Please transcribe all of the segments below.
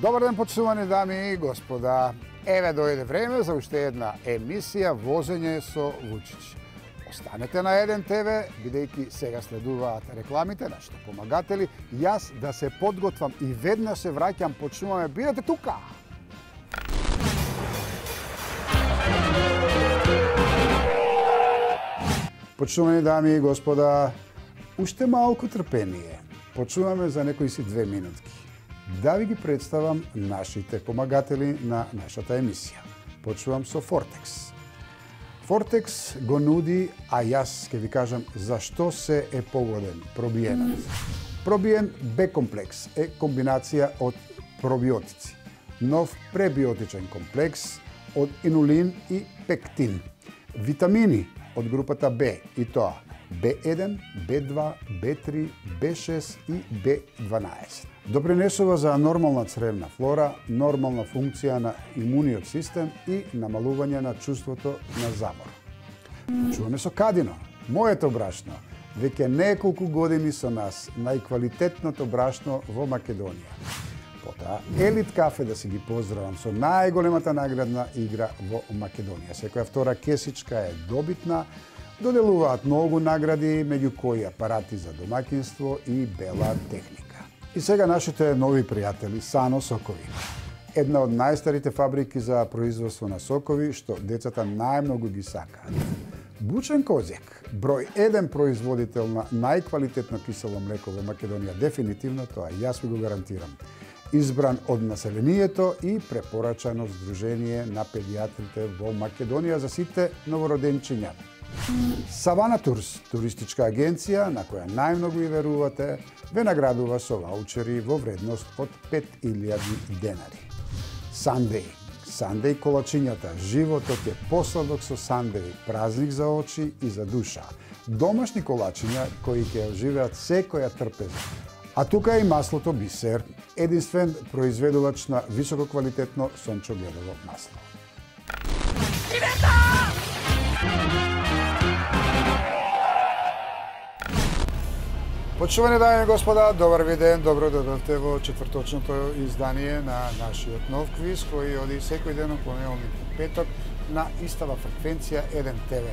Добар ден, почитувани дами и господа. Еве дојде време за уште една емисија Возење со Вучич. Останете на Еден ТВ, бидејќи сега следуваат рекламите, нашите помагатели. Јас да се подготвам и веднаш се враќам, почнуваме. Бидете тука! Почитувани дами и господа, уште малку трпение. Почуваме за некои си 2 минутки. Да ви ги представам нашите помагатели на нашата емисија. Почувам со Фортекс. Фортекс го нуди, а јас ќе ви кажам зашто се е погоден пробиенот. Пробиен Б-комплекс е комбинација од пробиотици. Нов пребиотичен комплекс од инулин и пектин. Витамини од групата Б и тоа B1, B2, B3, B6 и B12. Допринесува за нормална цревна флора, нормална функција на имуниот систем и намалување на чувството на замор. Чуваме со Кадино, моето брашно. Веќе неколку години со нас, најквалитетното брашно во Македонија. Потоа, Елит кафе да си ги поздравам со најголемата наградна игра во Македонија. Секоја втора кесичка е добитна. Доделуваат многу награди, меѓу кои апарати за домаќинство и бела техника. И сега нашите нови пријатели Сано сокови. Една од најстарите фабрики за производство на сокови, што децата најмногу ги сакаат. Бучен Козјак, број 1 производител на најквалитетно кисело млеко во Македонија, дефинитивно тоа јас ви го гарантирам. Избран од населението и препорачано Сдружение на педиатрите во Македонија за сите новороденчиња. Савана Турс, туристичка агенција на која најмногу и верувате, ве наградува со ваучери во вредност од 5000 денари. Сандеј. Сандеј колачињата. Животот е посладок со сандеј, празник за очи и за душа. Домашни колачиња кои ќе оживеат секоја трпеза. А тука е и маслото Бисер, единствен произведувач на висококвалитетно сончогледово масло. Почувани дами и господа, добар ви ден, добро дојдовте во четврточното издание на нашиот нов квиз, кој оди секој ден од понеделник до петок на истава фреквенција Еден ТВ.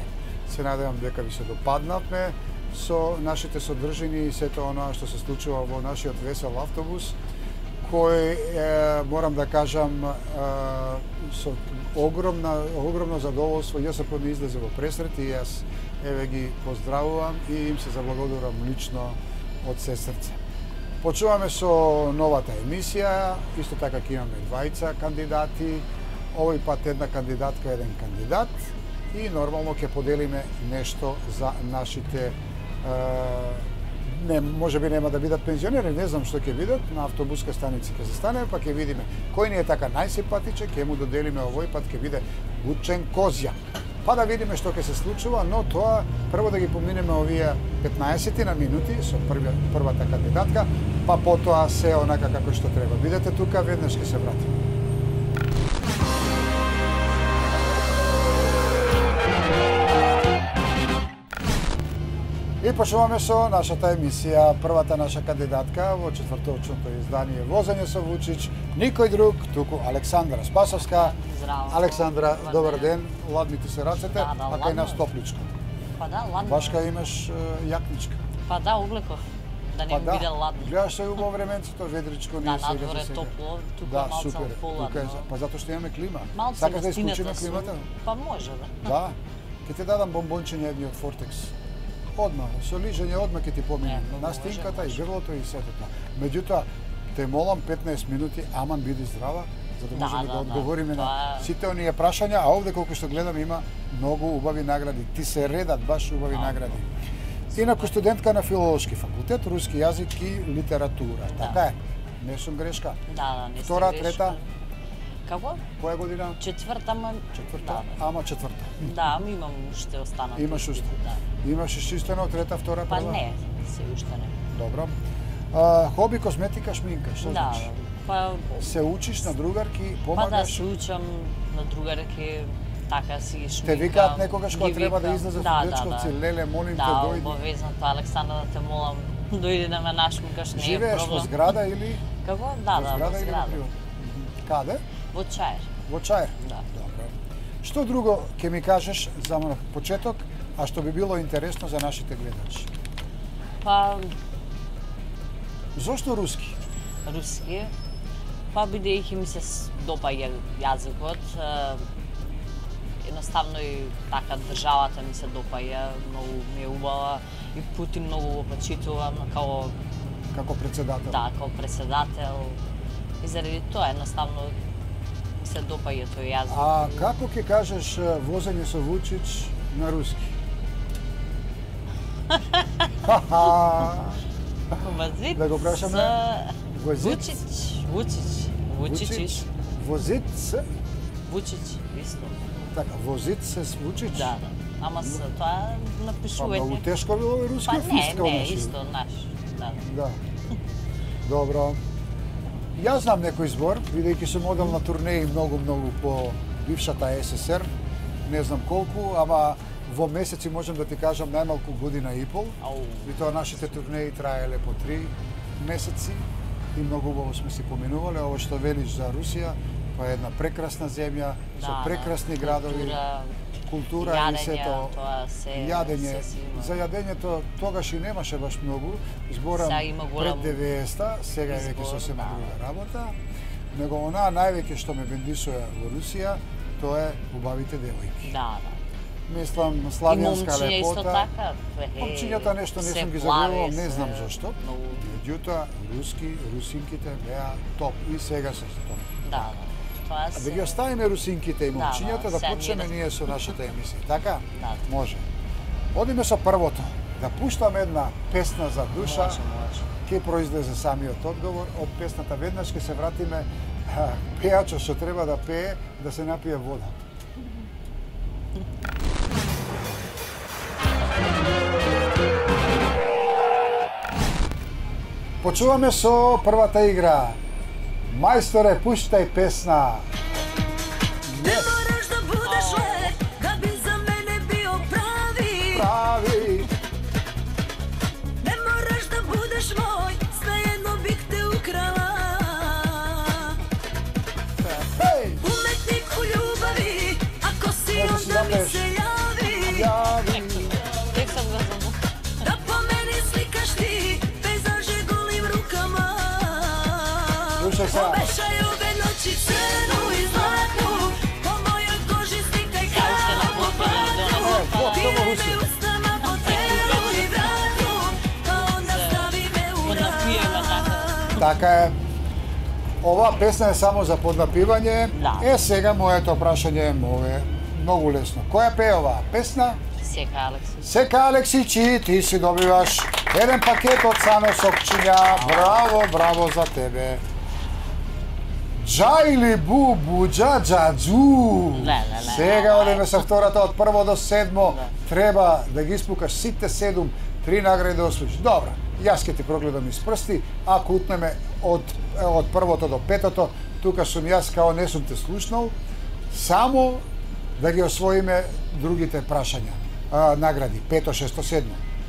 Се надевам дека ви се допаднавме со нашите содржини и сето оноа што се случува во нашиот весел автобус, кој морам да кажам со огромно задоволство ЈСП не излезе во пресрет и јас еве ги поздравувам и им се заблагодарувам лично од се срце. Почуваме со новата емисија, исто така ќе имаме двајца кандидати, овој пат една кандидатка, еден кандидат и нормално ќе поделиме нешто за нашите може би нема да бидат пензионери, не знам што ќе бидат, на автобуска станица ќе се стане, па ќе видиме кој ни е така најсимпатичен, ќе му доделиме овој пат ќе биде Бучен Козјак. Па да видиме што ќе се случува, но тоа прво да ги поминеме овие 15 на минути со првата кандидатка, па потоа се онака како што треба. Бидете тука, веднаш ќе се вратиме. И почнуваме со нашата емисија. Првата наша кандидатка во четврточното издание Возење со Вучич, никој друг, туку Александра Спасовска. Здраво. Александра, добар ден. Ладни ти се рацете, а кај нас топличко. Па да, ладно. Башка имаш јакничка. Па да, облеков, да не биде ладно. Гледаш се убаво временцето, ведричко ние сега. Да, надвор е топло, тука малце поладно. Па затоа што имаме клима. Сакаш да исклучиме климата? Па може да. Да. Ќе ти дадам бомбончиња едни од Фортекс. Одма, со лижење одма ќе ти помине. Настинката и грлото и сето тоа. Меѓутоа, те молам 15 минути, аман биди здрава, за да можеме да одговориме на сите оние прашања, а овде колку што гледам има многу убави награди. Ти се редат баш убави награди. Инаку студентка на филолошки факултет, руски јазик и литература. Така е. Не сум грешка. Да, не сум Втора, грешка. трета? Како? Која година? Четврта, Четврта, ама четврта. Да, имам уште останати. Имаш уште? Да. Имаш чистено, трета, втора, Па прва? не, се уште не. Добро. Хоби, косметика, шминка, што Да, значи? па... Се учиш на другарки, Па да, помагаш? се учам на другарки, така си ги шминкам. Те викаат некогаш кога треба да излезе со дечковци, леле, молим те, дојди. Да, обавезно, Александра, да те молам, дојди да ме нашминкаш, не е Живееш во проблем. зграда или? Како? Да, Во да, во зграда или во зграда. приват? Каде? Во Чаир. Во Чаир? Да. Добро. Што друго ќе ми кажеш за на почеток, а што би било интересно за нашите гледачи? Па, Зошто руски? руски. Па, бидејќи ми се допаѓа јазикот, едноставно и така државата ми се допаѓа, многу ми е убава и Путин многу го почитувам Како председател? да, како председател. И заради тоа едноставно ми се допаѓа тој јазик. А како ќе кажеш возење со Вучич на руски? Возиц. Да го прашаме? Вучич. Вучич. Возиц? Вучич, исто. Така, возиц се с Вучич? Да. Ама се тоа Па напишување. многу тешко било и Па рускиот не, фист не, исто наш. Да. Да. Добро. Јас знам некој збор, бидејќи сум одел на турнеи многу по бившата СССР, не знам колку, ама во месеци можам да ти кажам најмалку година и пол. Ау. И тоа нашите турнеи траеле по 3 месеци и многу убаво сме се поминувале. Ово што велиш за Русија, тоа е една прекрасна земја, со прекрасни градови, култура и сето. Јадење. За јадењето тогаш и немаше баш многу. Зборам пред 90-та, сега е веќе сосема друга работа. Него онаа највеќе што ме бендисува во Русија, тоа е убавите девојки. Да. Мислам, И славјанска момчиња исто лепота. така. Момчињата нешто не се сум ги плави, загледал, не се знам зашто. многу. Меѓутоа, русинките беа топ и сега се топ. Да. Тоа А да ги оставиме русинките и момчињата да сега почнеме ние со нашата емисија, така? Да. Може. Одиме со првото. Да пуштаме една песна за душа. Може. Ке произлезе самиот одговор од песната. Веднаш ќе се вратиме пејачот што треба да пее, да се напие вода. Почуваме со првата игра. Мајсторе, пуштај песна. Не мораш да будеш лек, да би за мене био прави. Прави. Не мораш да будеш мој, svejedno бих те украла. Хеј! Уметник у љубави, ако си Може да си онда ми запееш. се јави. Јави. Тек сам го забув. Да по мене сликаш ти, пейзаже голим рукама. Слушај сега. Обешај ове ноќи црну и златну, по мојoj кожи сликај као по платну. Само Пиј руси. ме устама по телу и врату, па онда стави ме у Поднапиева така. Така е. Ова песна е само за поднапивање. Да. Сега моето прашање е многу лесно. Која пее оваа песна? Сека Алекс. Сека Алексичи, ти си добиваш еден пакет од Сано Сокчиња. Браво за тебе. Джајли бубу, джаджаджу. Не. Сега одиме со втората од прво до седмо. Треба да ги испукаш сите 7, 3 награди да освоиш. Добра, јас ќе ти прогледам из прсти, ако утнеме од првото до петото, тука сум јас као не сум те слушнал, само да ги освоиме другите прашања, награди, 5, 6, 7.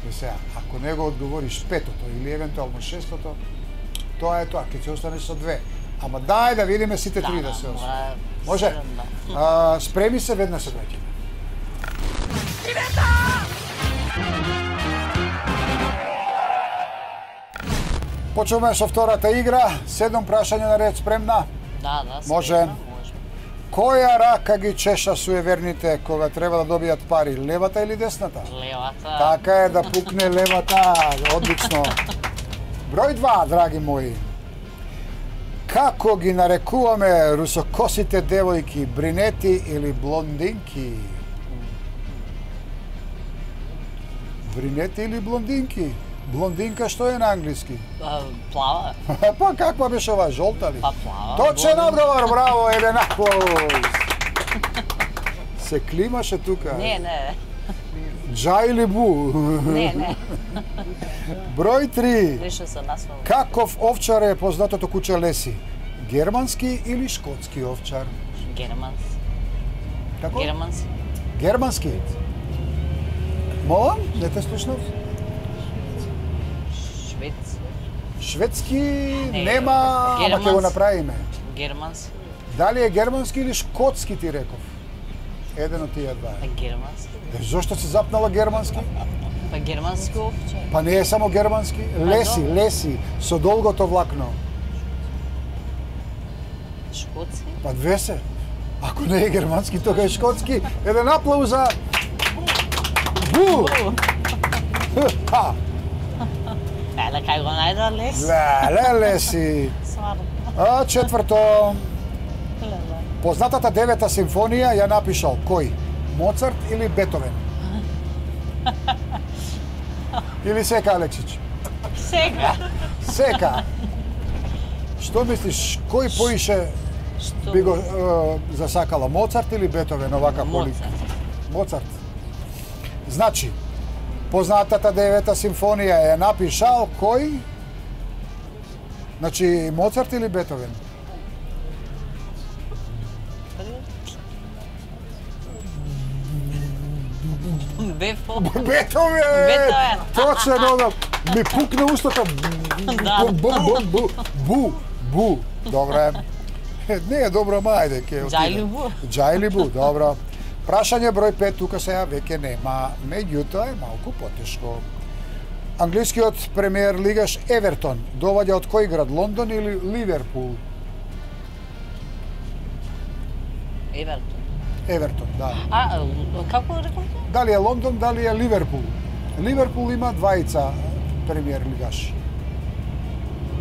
И сега, ако не го одговориш петото или евентуално шестото, тоа е тоа, ќе ќе останеш со 2. Ама дај да видиме сите 3 да се освои. Може? Спреми се, веднаш се враќаме. Почуваме со втората игра. 7 прашања на ред, спремна? Да, Може. спремна, може. Која рака ги чеша суеверните кога треба да добијат пари, левата или десната? Левата. Така е, да пукне левата. Одлично. Број 2, драги мои. Како ги нарекуваме русокосите девојки, бринети или блондинки? Бринети или блондинки? Блондинка што е на англиски? Плава. Па каква беше ова, жолта ли? Па плава. Точен одговор, браво, еден аплауз. Се климаше тука. Не. Джајли бу. Не. Број 3. Више се насмел. Каков овчар е познатото куче Леси? Германски или шкотски овчар? Германс. Како? Германс. Германски? Молам? Не те слушнав? Швец. Шведски Не, нема, ама ќе го германски. направиме. Германс. Дали е германски или шкотски ти реков? Еден од тие два. Па германски. Зошто си запнала германски? Па германски опче. Па не е само германски. Леси, добро. леси, со долгото влакно. Шкотски? Па две се. Ако не е германски, тога е шкотски. Еден аплауз за... Бу! Ха! Еле, кај го најда лес? Леле си. Сварно. А четврто, Леле. познатата девета симфонија ја напишал кој? Моцарт или Бетовен? Или Сека Алексич? Сега. Сека. Што мислиш, кој поише Што? би го засакала, Моцарт или Бетовен, овака полик? Моцарт. Моцарт. Значи, познатата девета симфонија ја напишал кој? Значи, Моцарт или Бетовен? Бефо. Бетовен! Точно одам. Ми пукна устата. Да. Бу. Добре. Не е добро, ма ајде, ке отиде. Џајли бу. Џајли бу, добро. Прашање број 5 тука сега веќе нема, меѓутоа е малку потешко. Англискиот премиер лигаш Евертон доваѓа од кој град, Лондон или Ливерпул? Евертон. Евертон, да. А, како реколте? Дали е Лондон, дали е Ливерпул? Ливерпул има двајца премиер лигаши.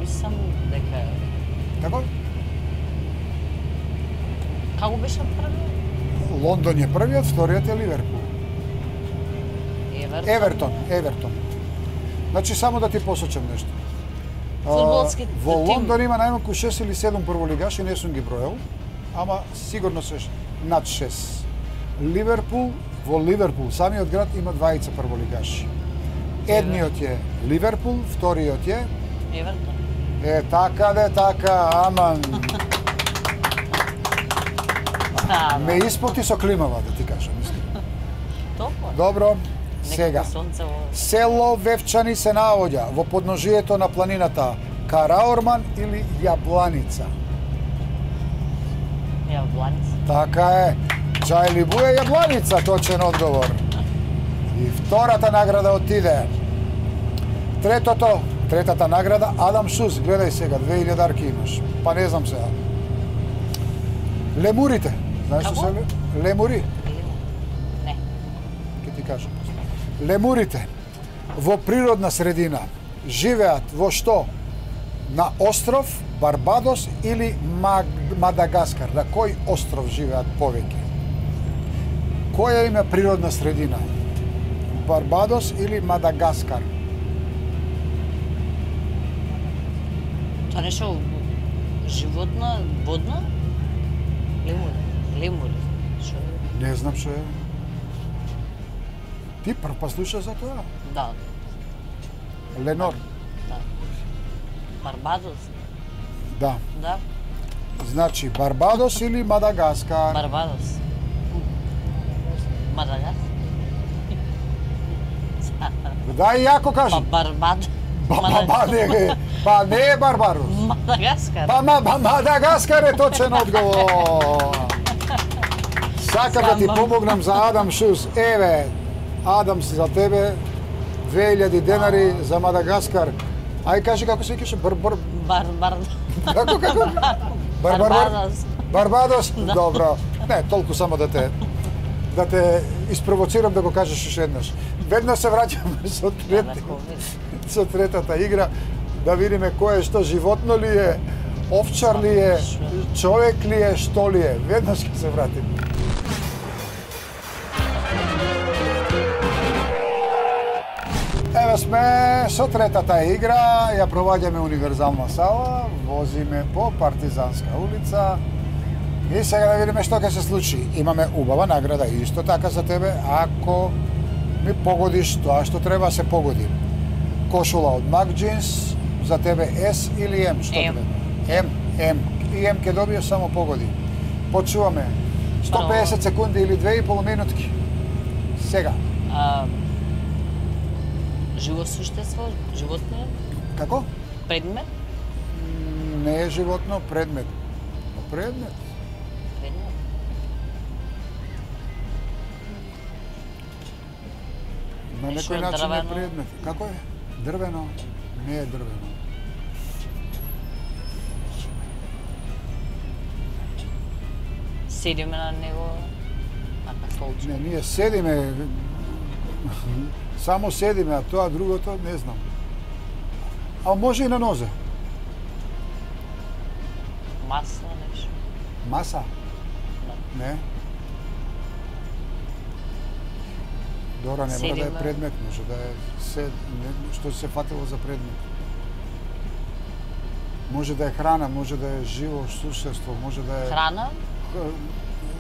Мислам дека... Како? Како беше први? Лондон е првиот, вториот е Ливерпул. Евертон. Значи само да ти посочам нешто. Фудбалски Во тим. Лондон има најмалку 6 или 7 прволигаши, не сум ги броел, ама сигурно се над 6. Во Ливерпул, самиот град има двајца прволигаши. Едниот е Ливерпул, вториот е Евертон. така, аман. Ме испоти со климава, да ти кажам. Толку? Добро, сега. Некако сонце во... Село Вевчани се наоѓа во подножието на планината Караорман или Јабланица. Јабланица. Така е. Џајли бу е Јабланица, точен одговор. И втората награда отиде. Третата награда, Адам Шус, гледај сега, 2000 дарки имаш. Па не знам сега. Лемурите. Знаеш што Како? се лемури? Не. Ке ти кажам. Лемурите во природна средина живеат во што? На остров, Барбадос или Мадагаскар? На кој остров живеат повеќе? Која има природна средина? Барбадос или Мадагаскар? Тоа нешто животна, водна? Лемури. Шо? Не знам што е. Ти прв па слушаш за тоа? Да, Ленор. да. Барбадос. Да. Да, Значи Барбадос или Мадагаскар? Барбадос. Мадагаскар. Дај јако кажи. Па Барбадос. Па не е Барбарос. Мадагаскар. Па Мадагаскар е точен одговор. Сакам да ти помогнам за Адам Шус. Еве, Адам, за тебе 2000 денари за Мадагаскар. Ај кажи како се викаше Како? Барбадос. Барбадос? Добро. Не, толку само да те испровоцирам да го кажеш уште еднаш. Веднаш се враќаме со третата игра, да видиме кој е што, животно ли е, овчар ли е, човек ли е, што ли е. Веднаш ќе се вратиме. Еве сме со третата игра, ја проваѓаме универзална сала, возиме по Партизанска улица и сега да видиме што ќе се случи. Имаме убава награда исто така за тебе, ако ми погодиш тоа што треба се погоди. Кошула од Мак Джинс, за тебе S или M? Што M. треба? M. И M ќе добиеш, само погоди. Почуваме. 150 секунди или 2,5 минутки. Сега. Живо суштество, животно е? Како? Предмет? Не е животно, предмет. Предмет? На Нешто некој е начин е дрвено. предмет. Како е? Дрвено? Не е дрвено. Седиме на него на столче. Не, ние седиме, само седиме, а тоа другото не знам. А може и на нозе. Масло нешто. Маса? Не. Добро, не мора да е Седиме. предмет, може да е што се фатило за предмет. Може да е храна, може да е живо суштество, може да е... Храна?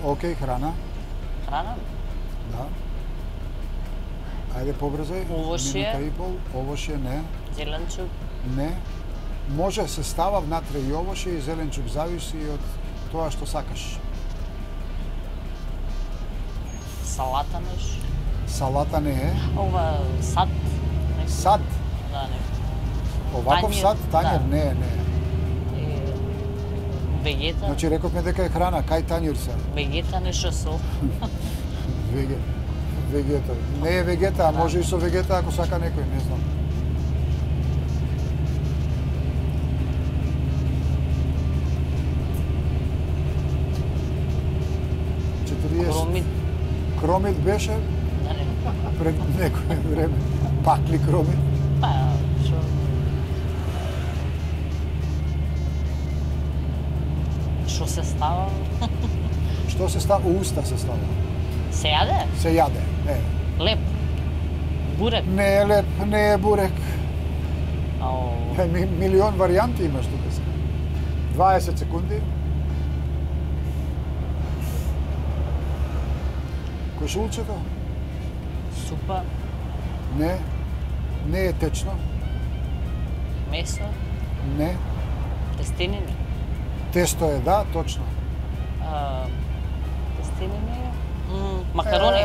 Океј, храна, Храна? да. Ајде побрзај. Овошје. Минута и пол. Овошје, не. Зеленчук? Не. Може се става внатре и овошје и зеленчук, зависи од тоа што сакаш. Салата нешто? Салата не е. Ова сад? Нешто? Сад. Да, нешто. Оваков Тањер, сад, тањер, да. не. Вегета? Значи рековме дека е храна, кај тањер се. Вегета нешто сол. Вегета. Не е вегета, а може и со вегета ако сака некој, не знам. Кромит? Кромит беше Да, не. пред некој време. Пак ли кромит? Па, што? Што се става? Што се става? У уста се става. Се јаде? Се јаде. Не. Леп? Бурек? Не е леп, не е бурек. Ау. Милион варијанти имаш тука се. 20 секунди. Кошулчето? Супа? Не. Не е течно. Месо? Не. Тестенини? Тесто е, да, точно. Тестенини? Макарони?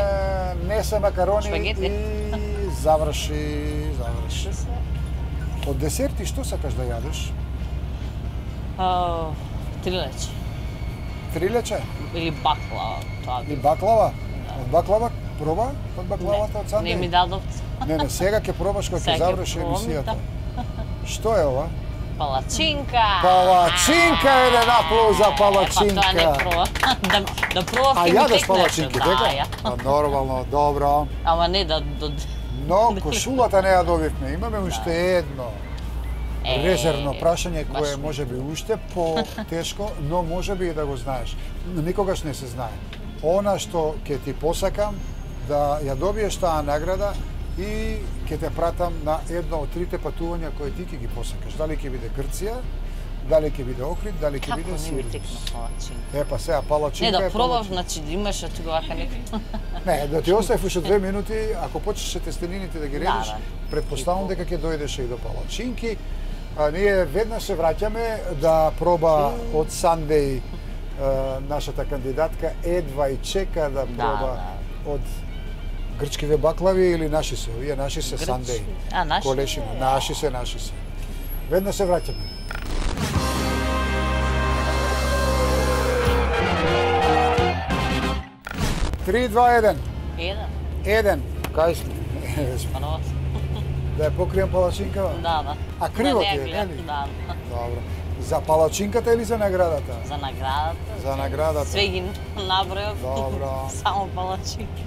Не се макарони Шпагети? и заврши. Што се? Од десерти што сакаш да јадеш? Трилече. Трилече Или баклава. Тоа и би. баклава? Од баклава проба? Од баклавата од Сандеј? Не ми дадовте. Не, сега ќе пробаш кога ќе Сега ќе заврши пробам, емисијата. Што е ова? Палачинка! Палачинка, еден аплауз за Па тоа не палачинка. проба. Да пробав А ќе ми јадеш текнеше. палачинки, Да, дека? ја. Па нормално, добро. Ама не да... Но кошулата не ја добивме. Имаме уште едно резервно прашање баш кое може би уште по-тешко, но може би и да го знаеш. Никогаш не се знае. Она што ќе ти посакам да ја добиеш таа награда и ќе те пратам на едно од трите патувања кои ти ќе ги посакаш. Дали ќе биде Грција, дали ќе биде Охрид, дали ќе Како биде не ми Сирис. текна палачинка? Па сега палачинка Не, е да пробав, палачинка. значи имаше тука вака некој. Не, да ти остави уште 2 минути, ако почнеше тестенините да ги редиш, да. предпоставам дека ќе дојдеше и до палачинки. Ние веднаш се враќаме да проба од Сандеј нашата кандидатка едва и чека да проба од грчкиве баклави или наши се, овие наши се Сандеј. А, наши? Колешина, наши се. Веднаш се враќаме. Три, два, еден. Еден. Кај сме? Пановат. Да ја покрием палачинкава? Да. А криво Да ти не е, ја нели? гледам, Да. Добро. За палачинката или за наградата? За наградата. За наградата. Све ги набројав. Добро. Само палачинки.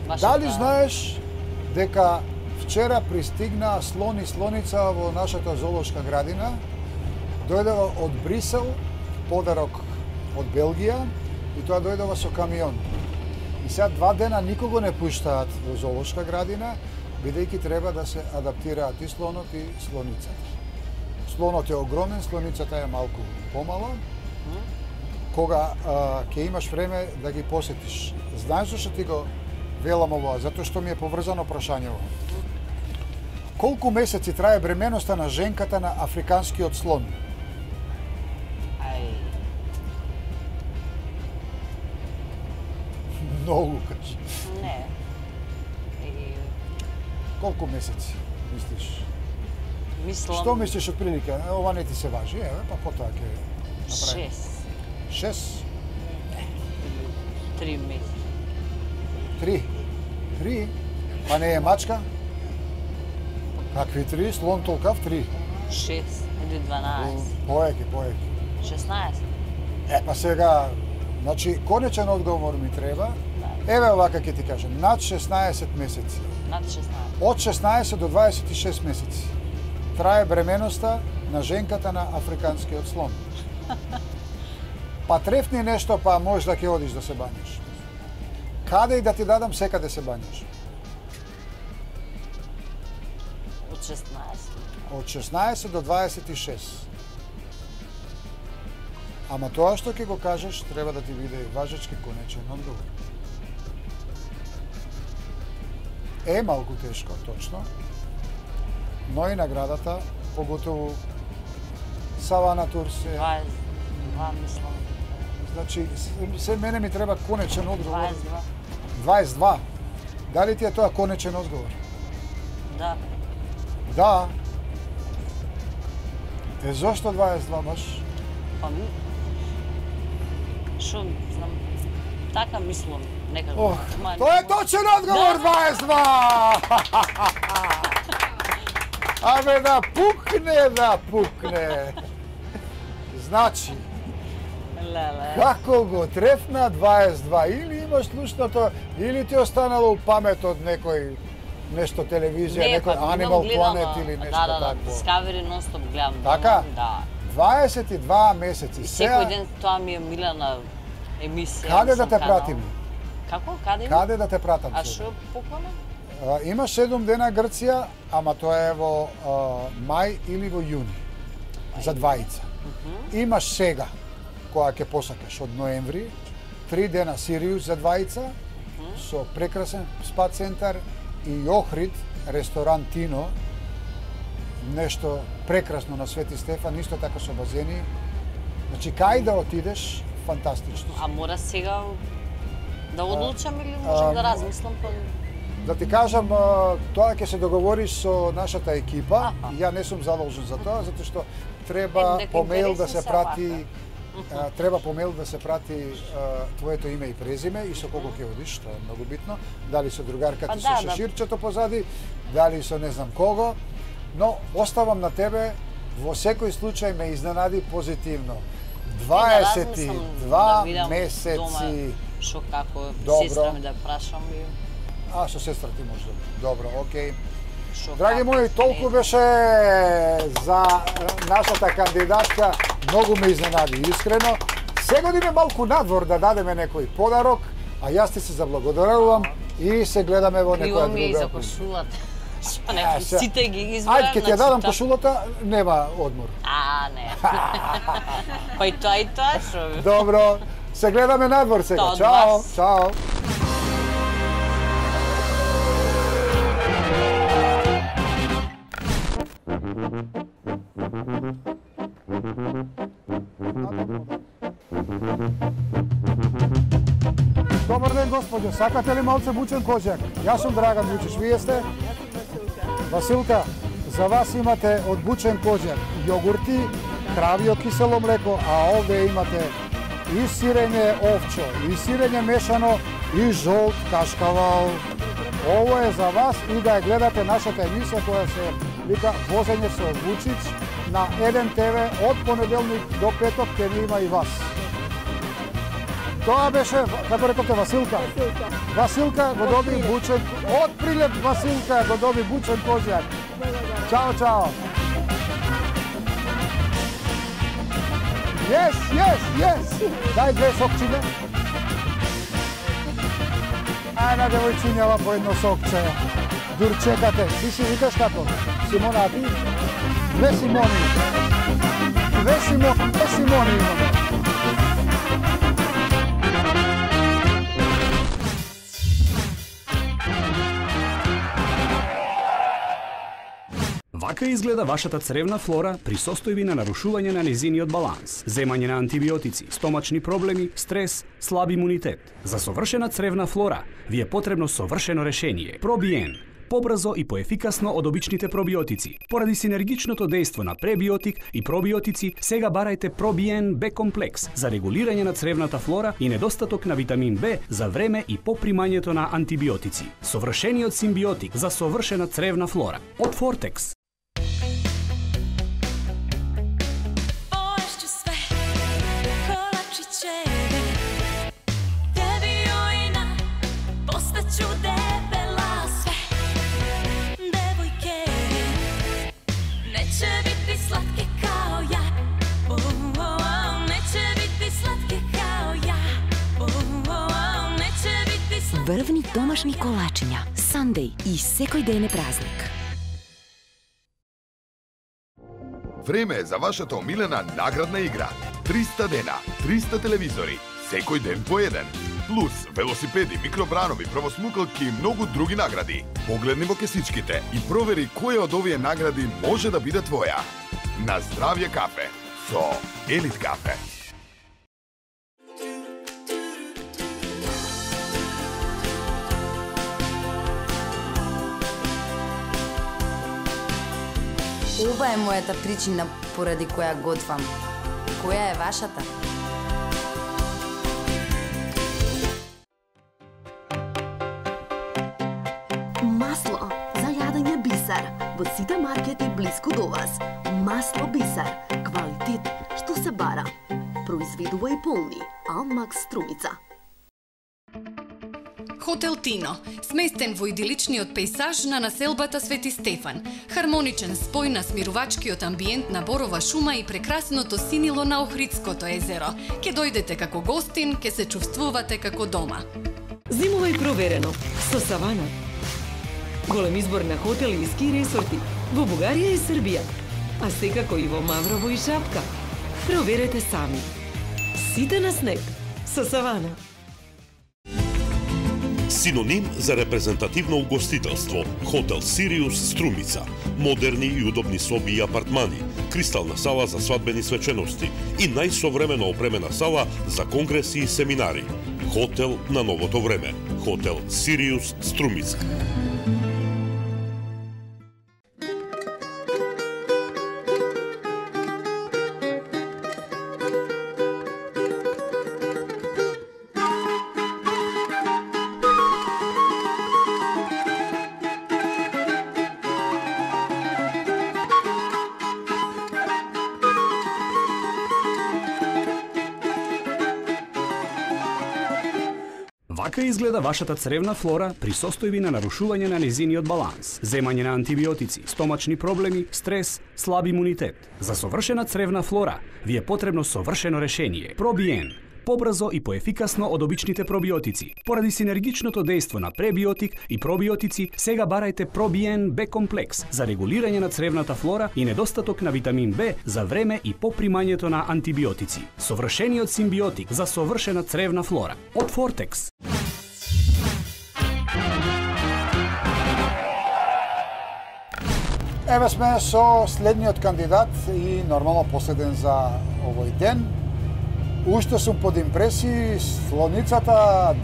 Баш Дали е тоа. знаеш дека вчера пристигна слон и слоница во нашата зоолошка градина? Дојдова од Брисел, подарок од Белгија, и тоа дојдова со камион. И сега 2 дена никого не пуштаат во зоолошка градина, бидејќи треба да се адаптираат и слонот и слоницата. Слонот е огромен, слоницата е малку помала. Кога ќе имаш време да ги посетиш. Знаеш зашто ти го велам ова? Затоа што ми е поврзано прашањево. Колку месеци трае бременоста на женката на африканскиот слон? Ај, Многу, кажи. не. И, Колку месеци, мислиш? мислам... Што мислиш од прилика? Ова не ти се важи, еве, па потоа ќе направиме. 6. 6? 3 месеци. 3? 3? Па не е мачка? Какви 3? Слон толкав 3. 6 или 12. Поеќе. 16. Па сега, значи, конечен одговор ми треба. Еве овака ќе ти кажам, над 16 месеци. Над 16. Од 16 до 26 месеци трае бременоста на женката на африканскиот слон. Па трефни нешто, па можеш да ќе одиш да се бањаш. Каде и да ти дадам, секаде се бањаш. Од 16. Од 16 до 26. Ама тоа што ќе го кажеш, треба да ти биде важечки конечен одговор. Е малку тешко, точно. Но и наградата, поготово Савана Турсе. 22, мислам. Значи, се мене ми треба конечен одговор. 22. 22. Дали ти е тоа конечен одговор? Да. Да. Зошто 22 баш? Па шо знам, така мислам некако. Тоа е точен одговор, 22! Абе да пукне. Значи, Леле. како го трефна 22? Или имаш слушното, или ти останало у памет од некој нешто телевизија, некој Animal Planet или нешто да, такво. Discovery non-stop гледам. Така? Да. 22 месеци. Секој ден тоа ми е милена емисија. Каде да те канал. пратиме? Како? Каде? Каде да те пратам? А сега? шо поклона? Има 7 дена Грција, ама тоа е во мај или во јуни. За двајца. Имаш сега, која ќе посакаш од ноември, 3 дена Сириус за двајца, со прекрасен спа центар и Охрид, ресторан Тино, нешто прекрасно на Свети Стефан, исто така со базени. Значи, кај да отидеш, фантастично. А мора сега да одлучам или можам да размислам па... Да ти кажам, тоа ќе се договори со нашата екипа. Ја не сум задолжен за тоа, затоа што треба по мејл да се прати треба по мејл да се прати твоето име и презиме и со кого ќе одиш, тоа е многу битно. Дали со другарката со шеширчето позади, дали со не знам кого, но оставам на тебе, во секој случај ме изненади позитивно. 22 месеци. Шо како, Добро. сестра ми да прашам и... А, со сестра ти може. Добро, окей. Шо Драги како, мои, толку беше за нашата кандидатка. Многу ме изненади, искрено. Сега одиме малку надвор да дадеме некој подарок, а јас ти се заблагодарувам и се гледаме во некоја Криво ми е и за друга. кошулата. Шо не, сите ги избрам. Ајде, ќе ти ја дадам кошулата, нема одмор. А, не. Па и тоа, шо? Добро, се гледаме надвор сега. Тоа од Чао, вас. чао. Добар ден, господјо. Сакате ли малце бучен козјак? Јас сум Драган Вучич. Вие сте? Василка, за вас имате од бучен козјак јогурти, кравио кисело млеко, а овде имате и сирење овчо, и сирење мешано, и жолт кашкавал. Ово е за вас и да ја гледате нашата емисија која се вика Возење со Вучич на 1 ТВ од понеделник до петок, ќе ни има и вас. Тоа беше, како рековте, Василка? Василка го доби бучен, од Прилеп Василка го доби бучен козјак. Чао, чао. Yes. Дај 2 сокчиња. Ајде, девојчињава по едно сокче. Дурчекате. Ти си викаш како? Симона, а ти? 2 Симони. 2 Симони имаме. Вака изгледа вашата цревна флора при состојби на нарушување на незиниот баланс, земање на антибиотици, стомачни проблеми, стрес, слаб имунитет. За совршена цревна флора ви е потребно совршено решение. Пробиен. побрзо и поефикасно од обичните пробиотици. Поради синергичното дејство на пребиотик и пробиотици, сега барајте Пробиен Б комплекс за регулирање на цревната флора и недостаток на витамин Б за време и по примањето на антибиотици. Совршениот симбиотик за совршена цревна флора од Фортекс. Poješću sve kolačićeve, tebi ojna postaću debela sve. Devojke neće biti slatke kao ja, neće biti slatke kao ja, neće biti slatke. Врвни домашни колачиња, Сандеј и секој ден е празник. Време е за вашата омилена наградна игра. 300 дена, 300 телевизори, секој ден по еден. Плюс велосипеди, микробранови, правосмукалки и многу други награди. Погледни во кесичките и провери која од овие награди може да биде твоја. На здравје кафе со Елит кафе. Ова е мојата причина поради која готвам. Која е вашата? Масло за јадење Бисер во сите маркети близко до вас. Масло Бисер, квалитет што се бара. Произведува и полни Алмакс Струмица. Хотел Тино, сместен во идиличниот пејсаж на населбата Свети Стефан. Хармоничен спој на смирувачкиот амбиент на борова шума и прекрасното синило на Охридското езеро. Ке дојдете како гостин, ке се чувствувате како дома. Зимувај проверено со Савана. Голем избор на хотели и ски ресорти во Бугарија и Србија, а секако и во Маврово и Шапка. Проверете сами. Сите на снег со Савана. Синоним за репрезентативно угостителство. Хотел Сириус Струмица. Модерни и удобни соби и апартмани. Кристална сала за свадбени свечености и најсовремено опремена сала за конгреси и семинари. Хотел на новото време. Хотел Сириус Струмица. Вака изгледа вашата цревна флора при состојби на нарушување на незиниот баланс, земање на антибиотици, стомачни проблеми, стрес, слаб имунитет. За совршена цревна флора ви е потребно совршено решение. Пробиен. Побрзо и поефикасно од обичните пробиотици. Поради синергичното дејство на пребиотик и пробиотици, сега барајте Пробиен Б комплекс за регулирање на цревната флора и недостаток на витамин Б за време и по примањето на антибиотици. Совршениот симбиотик за совршена цревна флора од Фортекс. Еве сме со следниот кандидат и нормално последен за овој ден. Уште сум под импресии, слоницата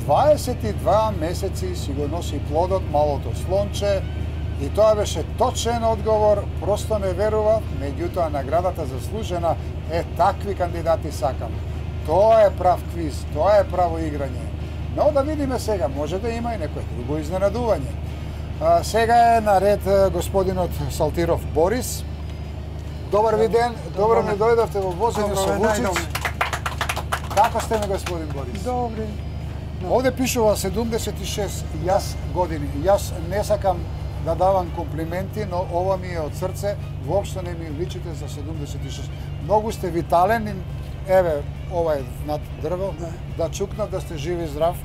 22 месеци си го носи плодот, малото слонче, и тоа беше точен одговор, просто не верува, меѓутоа наградата заслужена е такви кандидати сакам. Тоа е прав квиз, тоа е право играње. Но да видиме сега, може да има и некој друго изненадување. Сега е на ред господинот Салтиров Борис. Добар ви ден, добро ми дојдовте во возење со Вучиц. Како сте ми, господин Борис? Добри. Овде пишува 76 години. Јас не сакам да давам комплименти, но ова ми е од срце. Воопшто не ми личите за 76. Многу сте витален. Еве, ова е над дрво. Да чукнат да сте жив и здрав.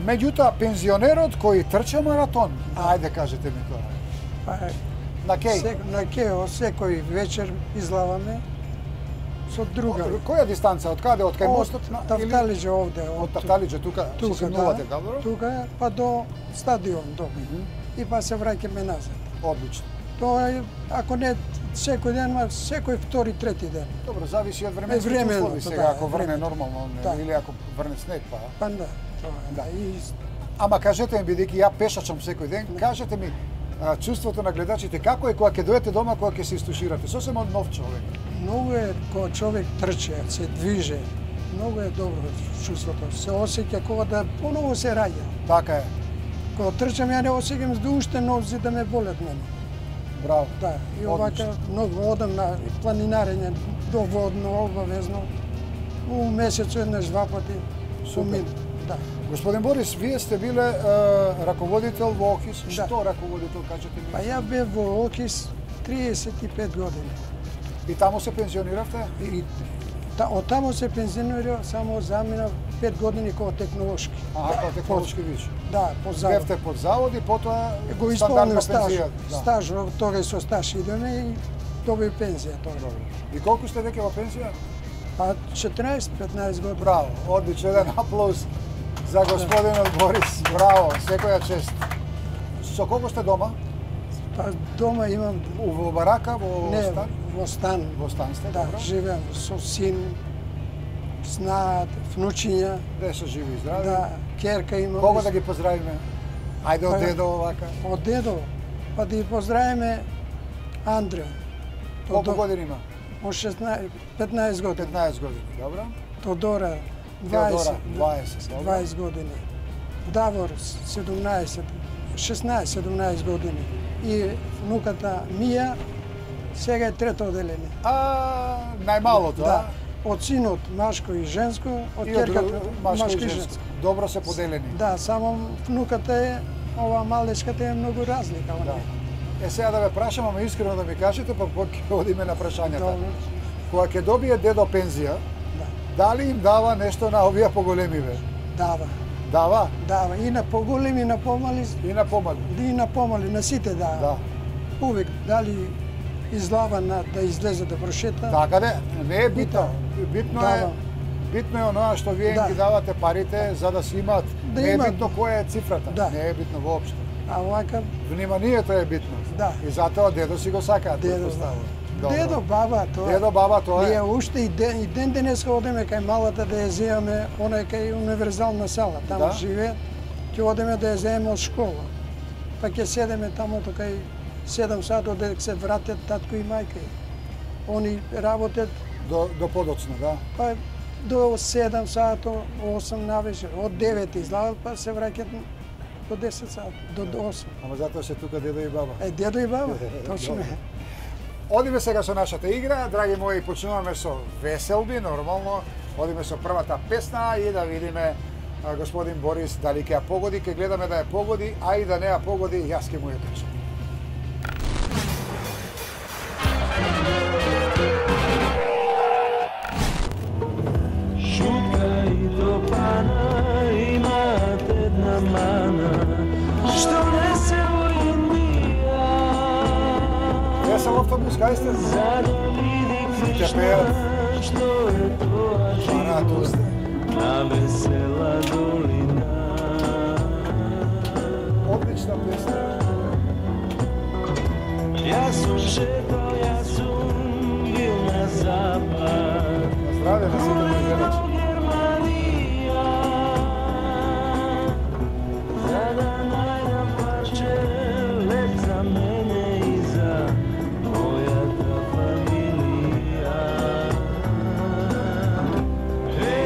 Меѓутоа, пензионерот кој трча маратон, ајде кажете ми тоа. На кеј? На кеј, секој вечер излаваме со друга. Која дистанца? Од каде? Од кај мостот? Тафталиџе овде. Од Тафталиџе тука се симнувате, каде? Тука, па до стадион, до. И па се враќаме назад. Одлично. Тоа е, ако не секој ден, секој втори, трети ден. Добро, зависи од временските услови сега, ако врне нормално, или ако врне снег, па. Па да, тоа е. И Ама кажете ми, бидејќи ја пешачам секој ден, кажете ми чувството на гледачите како е кога ќе дојдете дома, кога ќе се истуширате? Сосема нов човек. Многу е кога човек трче, се движе. Многу е добро чувството. Се осеќа кога да поново се раѓа. Така е. Кога трчам, ја не осеќам да уште нозе да ме болат мене. Браво. Да, и овака многу одам на планинарење доводно, обавезно. У месецу еднаш два пати. Супер. Да. Господин Борис, вие сте биле раководител во ОКИС. Што раководител, кажете ми? Па ја бев во ОКИС 35 години. И таму се пензиониравте? И од таму се пензионирав, само заминав 5 години како технолошки. Како технолошки виш? Да, по завод. Бевте под завод и потоа го стандардна исполнив стаж. пензија. Стаж, тога со стаж идеме и добив пензија тоа. И колку сте веќе во пензија? Па 14-15 години. Браво, одлично, еден аплауз за господинот Борис. Браво, секоја чест. Со колку сте дома? Па дома имам во барака, во не, стан? Во стан. Во стан сте, да, добро. живеам со син, снат, внучиња. Де се живи и здрави? Да, керка имам. Кого да ги поздравиме? Ајде од дедо овака. Од дедо? Па да ги поздравиме Андре. Колку години има? Од 15 години. 15 години, добро. Тодора, 20 години. Давор, 16-17 години. И внуката Мија, сега е трето оделение. Најмалото, да. Од синот машко и женско, од керката машко и женско. Добро се поделени. Да, само внуката е, ова малешката е многу разлика. Да. Сега да ве прашам, ама искрено да ми кажете, па ќе одиме на прашањата. Добро. Кога ќе добие дедо пензија, дали им дава нешто на овие поголемиве? Дава. Дава? Дава, и на поголеми, и на помали. И на помали. И на помали, на сите дава. Да. Увек, дали излава на да излезе да прошета. Така де, не е битно. Битно е оноа што вие ги давате парите за да си имаат. Не е битно која е цифрата. Не е битно воопшто. А овака вниманието е битно. Да. И затоа дедо си го сакаат. Дедо, дедо, баба, тоа. Дедо, баба, тоа е. Ние уште и ден денеска одеме кај малата да ја земеме, она е кај универзална сала, таму живее. Ќе одеме да ја земеме од школа. Па ќе седеме таму кај 7 сати додека се вратат татко и мајка. Они работат до подоцна, да. Па до 7 сати, 8 навечер, од 9 излазат, па се враќат до 10 сати, до 8. Ама затоа се тука дедо и баба. Дедо и баба, точно е. Одиме сега со нашата игра, драги мои, почнуваме со веселби, нормално. Одиме со првата песна и да видиме господин Борис дали ќе ја погоди, ќе гледаме да ја погоди, а и да не ја погоди, јас ќе му ја кажам. Шутка и топана имат една мана, што не се во Индија. Весел автобус, кај сте? За да види Кришна, што е тоа живот на весела долина. Одлична песна. Јас сум шетал, јас сум бил на запад. Здраве на сите мои гледачи. Германија, за да најдам парче леп за мене и за мојата фамилија. Да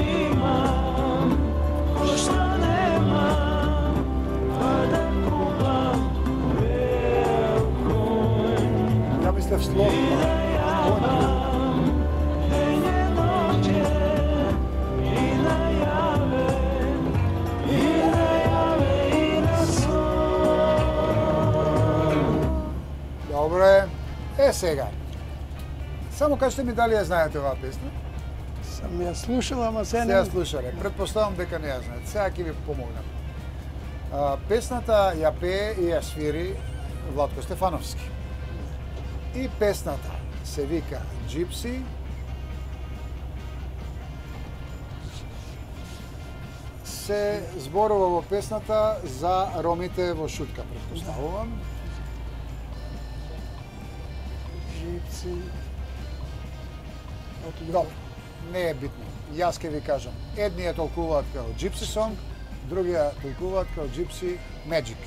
имам, што немам, па да купам бел конј. Ја мислев словно. Добре. Сега. Само кажете ми дали ја знаете оваа песна? Сам ја слушала, ама се не... не... Се ја слушале. Предпоставам дека не ја знаете. Сега ќе ви помогнам. Песната ја пее и ја свири Владко Стефановски. И песната се вика Gypsy. Се зборува во песната за ромите во Шутка, предпоставувам. Gypsy. Добро, не е битно. Јас ќе ви кажам. Едни ја толкуваат како Gypsy Song, другија толкуваат као Gypsy Magic.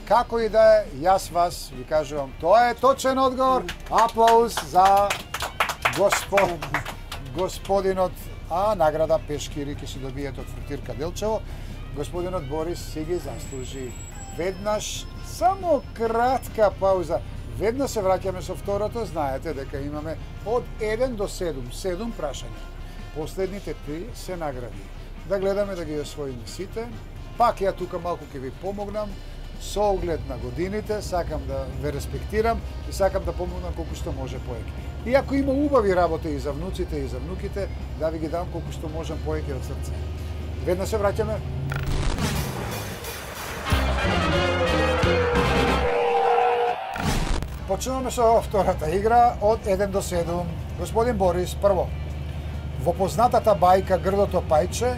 Како и да е, јас вас ви кажувам, тоа е точен одговор. Аплауз за господинот, а награда пешкири ќе си добиете од Фрутирка Делчево. Господинот Борис си ги заслужи. Веднаш, само кратка пауза. Веднаш се враќаме со второто, знаете дека имаме од 1 до 7, 7 прашања. Последните 3 се награди. Да гледаме да ги освоиме сите. Пак ја тука малку ќе ви помогнам со оглед на годините, сакам да ве респектирам и сакам да помогнам колку што може поеќе. И ако има убави работи и за внуците и за внуките, да ви ги дам колку што можам поеќе од срце. Веднаш се враќаме. Почнуваме со втората игра од 1 до 7. Господин Борис, прво. Во познатата бајка Грдото пајче,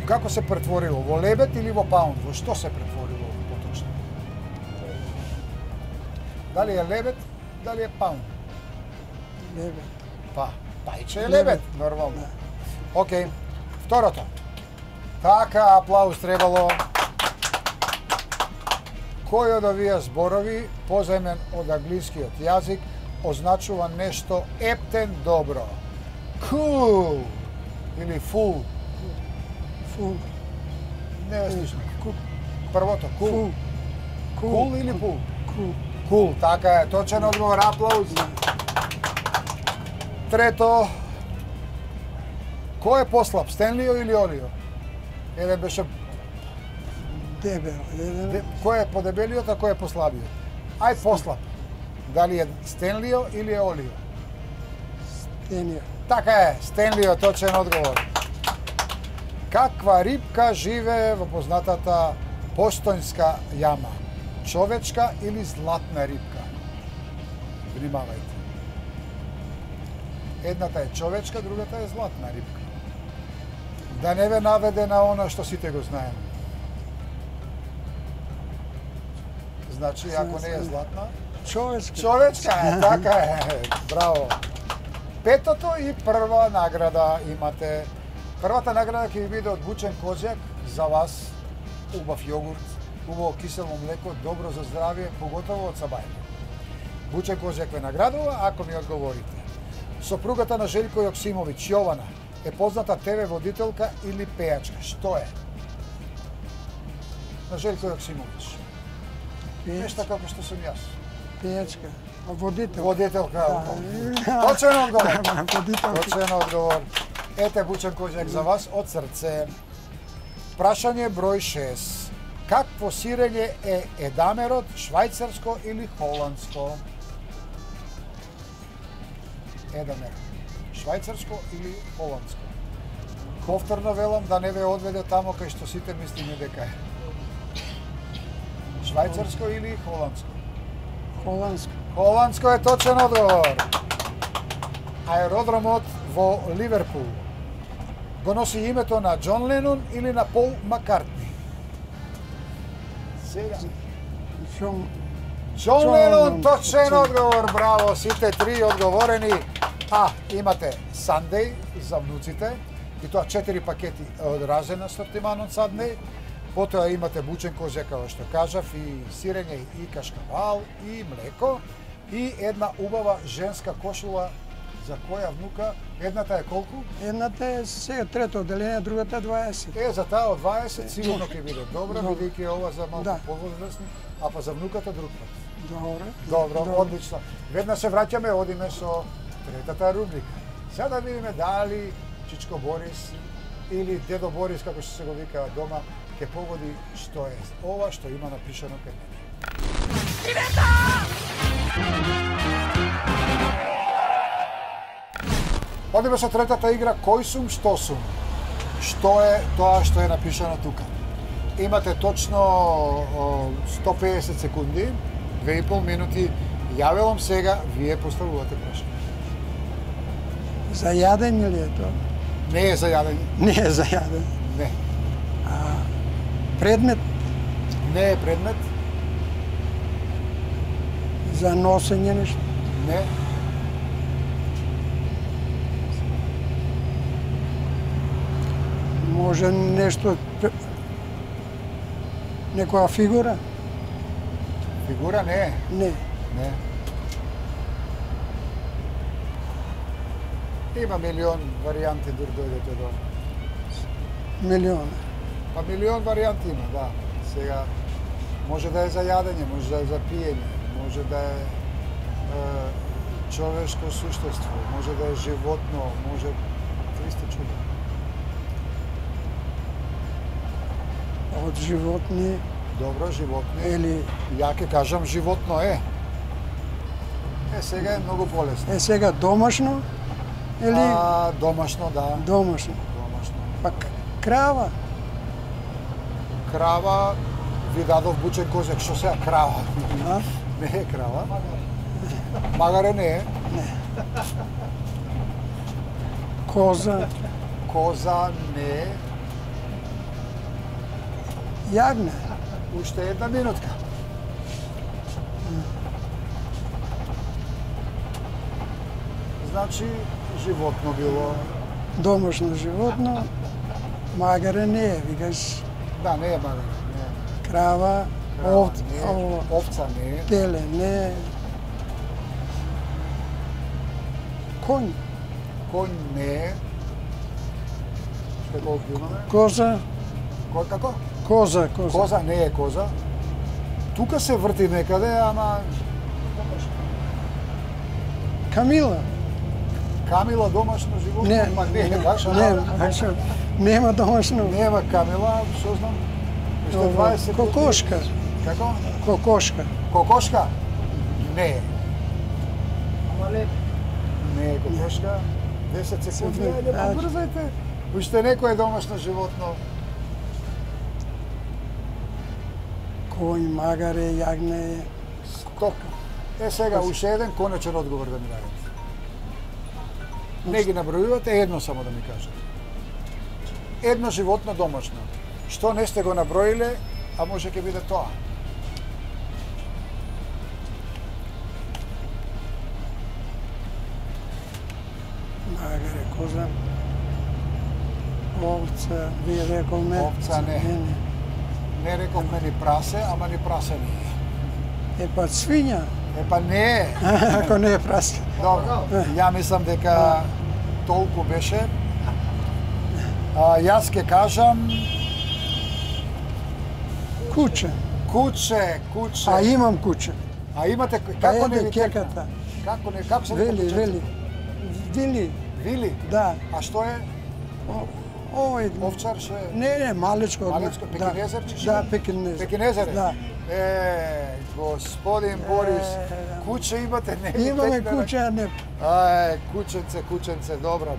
како се претворило? Во лебед или во паунд? Во што се претворило поточно? Дали е лебед, дали е паунд? Лебед. Па, пајче е лебед, нормално. Океј, второто. Така, аплауз требало. Кој од овие зборови, позајмен од англискиот јазик, означува нешто ептен добро? Cool или full? Full. Не е слично. Првото, cool. Cool или full? Cool. Cool, така е, точен одговор, аплауз. Трето, кој е послаб, Стенлио или Олио? Еден беше дебел. Кој е подебелиот, а кој е послабиот? Ај послаб. Дали е Стенлио или е Олио? Стенлио. Така е, Стенлио, точен одговор. Каква рибка живее во познатата постојнска јама? Човечка или златна рибка? Внимавајте. Едната е човечка, другата е златна рибка. Да не ве наведе на она што сите го знаеме. Значи, ако не е златна... Човечка. Човечка е, така е. Браво. Петото и прва награда имате. Првата награда ќе ви биде од Бучен Козјак за вас. Убав јогурт, убаво кисело млеко, добро за здравје, поготово од Сабајле. Бучен Козјак ве наградува, ако ми одговорите. Сопругата на Желјко Јоксимовиќ, Јована, е позната ТВ водителка или пејачка? Што е? На Желјко Јоксимовиќ. Нешто како што сум јас. Пејачка. Водителка. Водителка. Да. Точен одговор. Водителка. Точен одговор. Ете Бучен Козјак за вас од срце. Прашање број 6. Какво сирење е едамерот, швајцарско или холандско? Едамер. Швајцарско или холандско? Повторно велам да не ве одведе тамо кај што сите мислиме дека е. Швајцарско или холандско? Холандско. Холандско е точен одговор. Аеродромот во Ливерпул го носи името на Џон Ленон или на Пол Маккартни? Сега. Џон Ленон, точен одговор, браво, сите три одговорени. Имате Сандеј за внуците, и тоа 4 пакети од разен асортиман од Сандеј. Потоа имате Бучен Козјак, како што кажав, и сирење, и кашкавал, и млеко, и една убава женска кошула. За која внука? Едната е колку? Едната е сега трето одделение, другата е 20. За таа од 20 сигурно ќе биде добра, бидејќи ова за малку повозрасни, а па за внуката друг пат. Добро, одлично. Веднаш се враќаме, одиме со третата рубрика. Сега да видиме дали Чичко Борис или Дедо Борис, како што се го вика дома, ќе погоди што е ова што има напишано кај мене. Одиме со третата игра, кој сум, што сум. Што е тоа што е напишано тука. Имате точно 150 секунди, 2,5 минути. Јавелам сега, вие поставувате прашање. За јадење ли е тоа? Не е за јадење. Не е за јадење. Не. Предмет? Не е предмет. За носење нешто? Не. Може нешто Некоја фигура? Фигура не е. Не. Не. Има милион варијанти дур дојдете до... Милион. Па милион варијанти има, да. Сега, може да е за јадење, може да е за пиење, може да е човешко суштество, може да е животно, може 300 чуда. Од животни. Добро, животни. Или... Ја ќе кажам животно е. Сега е многу полесно. Сега домашно? Или... Домашно, да. Домашно. Домашно. Па крава? Крава, ви дадов бучен козек, што сега крава? Не е крава. Магаре не е. Не. Коза? Коза не е. Јагне? Уште една минутка. Значи, животно било. Домашно животно. Магаре не е, викаш. Да, не е магаре. Не е. Крава, овца не е. теле не е. Конј? Конј не е. Што колку имаме? Коза? Кој како? Коза. Коза не е коза. Тука се врти некаде, ама... Камила? Камила домашно животно? Не, Па не е баш. Нема домашно. Нема камила, што знам? Уште 20 Кокошка. Како? Кокошка. Кокошка? Не е. Не е кокошка. 10 секунди, ајде, побрзајте. Уште некое домашно животно. Конј, магаре, јагне. Стоп. Сега, уште еден конечен одговор да ми дадете. Не ги набројувате, едно само да ми кажете. Едно животно домашно. Што не сте го наброиле, а може ќе биде тоа? Магаре, коза. Овца, вие рековме. Овца не. Не рековме ни прасе, ама ни прасе не е. Епа свиња. Епа не е. Ако не е прасе. Добро, ја мислам дека толку беше. Јас ќе кажам... Куче. Куче. А имам куче. А имате... Како не ви кеката? Како не, како се Вели. Вили? Да. А што е? Овој... Овчар ше... Не, малечко. Малечко, пекинезерче? Да, пекинезер. Пекинезер е? Да. Господин Борис, куче имате? Не, имаме куче, а не... Кученце, добро.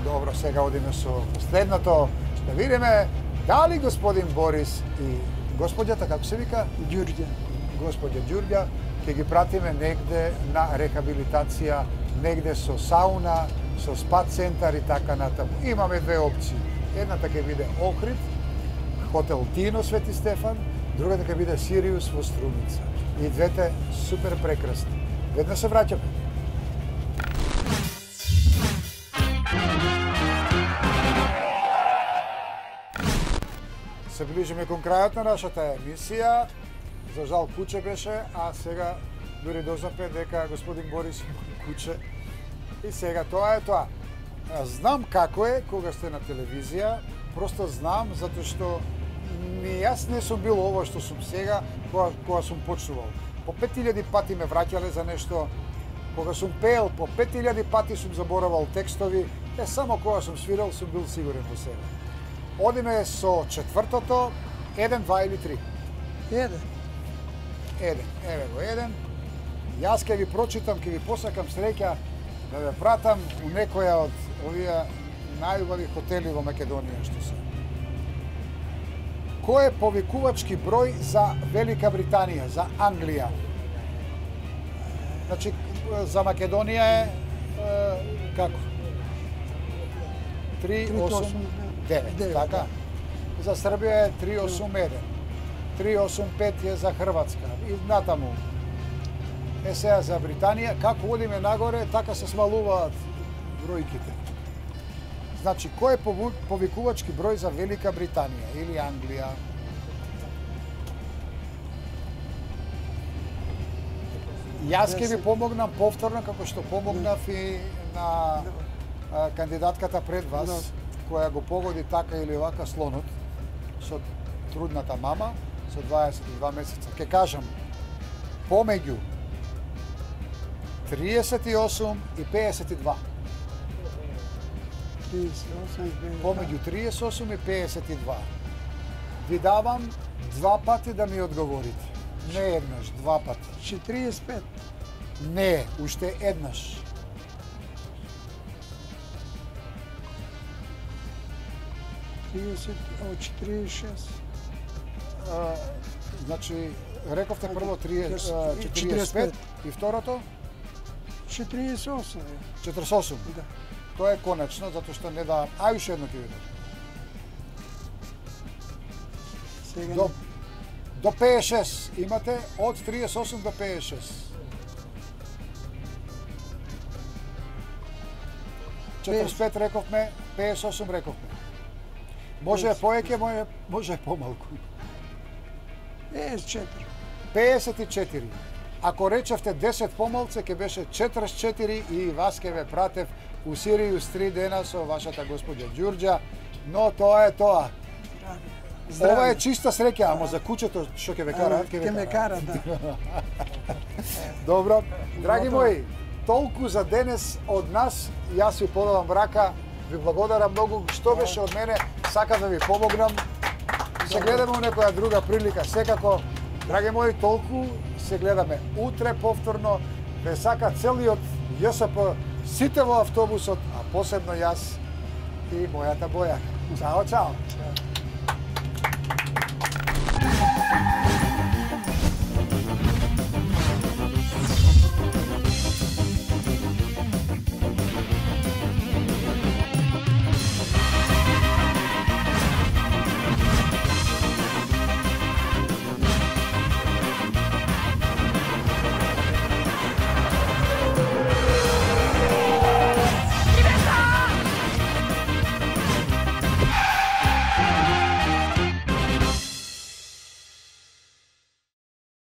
Добро, сега одиме со последното. Да видиме дали господин Борис и господјата, како се вика? Ѓурѓа. Господја Ѓурѓа, ќе ги пратиме негде на рехабилитација, негде со сауна, со спа центар и така натаму. Имаме две опции. Едната ќе биде Охрид, хотел Тино Свети Стефан, другата ќе биде Сириус во Струмица. И двете супер прекрасни. Веднаш се враќаме. Се ближиме кон крајот на нашата емисија. За жал куче беше, а сега дури дознавме дека господин Борис има куче. И сега тоа е тоа. Знам како е кога сте на телевизија, просто знам затоа што ни јас не сум бил ова што сум сега кога сум почнувал. По 5000 пати ме враќале за нешто, кога сум пеел по 5000 пати сум заборавал текстови, само кога сум свирал сум бил сигурен во себе. Одиме со четвртото, 1, 2 или 3? 1. Еве го 1. Јас ќе ви прочитам, ќе ви посакам среќа да ве пратам у некоја од овие најубави хотели во Македонија што се. Кој е повикувачки број за Велика Британија, за Англија? Значи, за Македонија е како? 389, така? За Србија е 381. 385 е за Хрватска и натаму. Сега за Британија, како одиме нагоре, така се смалуваат бројките. Значи, кој е повикувачки број за Велика Британија или Англија? Јас ќе ви помогнам повторно, како што помогнав и на кандидатката пред вас, која го погоди така или овака слонот, со трудната мама, со 22 месеца. Ке кажам, помеѓу 38 и 52. Помеѓу 38 и 52. Ви давам 2 пати да ми одговорите. Не еднаш, 2 пати. 45. Не, уште еднаш. Од 46. Значи, рековте прво 45 и второто? 48. 48? Да. Тоа е конечно, затоа што не да... А, уште едно ќе ви дадам. До 56 имате, од 38 до 56. Четирдесет рековме, 58 рековме. Може поеќе, може помалку. 54. 54. Ако речевте 10 помалце, ќе беше 44 и вас ќе ве пратев у Сириус 3 дена со вашата господја Ѓурѓа, но тоа е тоа. Ова е чиста среќа, ама за кучето што ќе ве караат, ќе ме караат, да. Добро, драги мои, толку за денес од нас. Јас ви подавам рака, ви благодарам многу што беше од мене, сакам да ви помогнам. Се гледаме у некоја друга прилика, секако. Драги мои, толку се гледаме утре повторно. Ве сака целиот ЈСП, сите во автобусот, а посебно јас и мојата Боја. Чао, чао.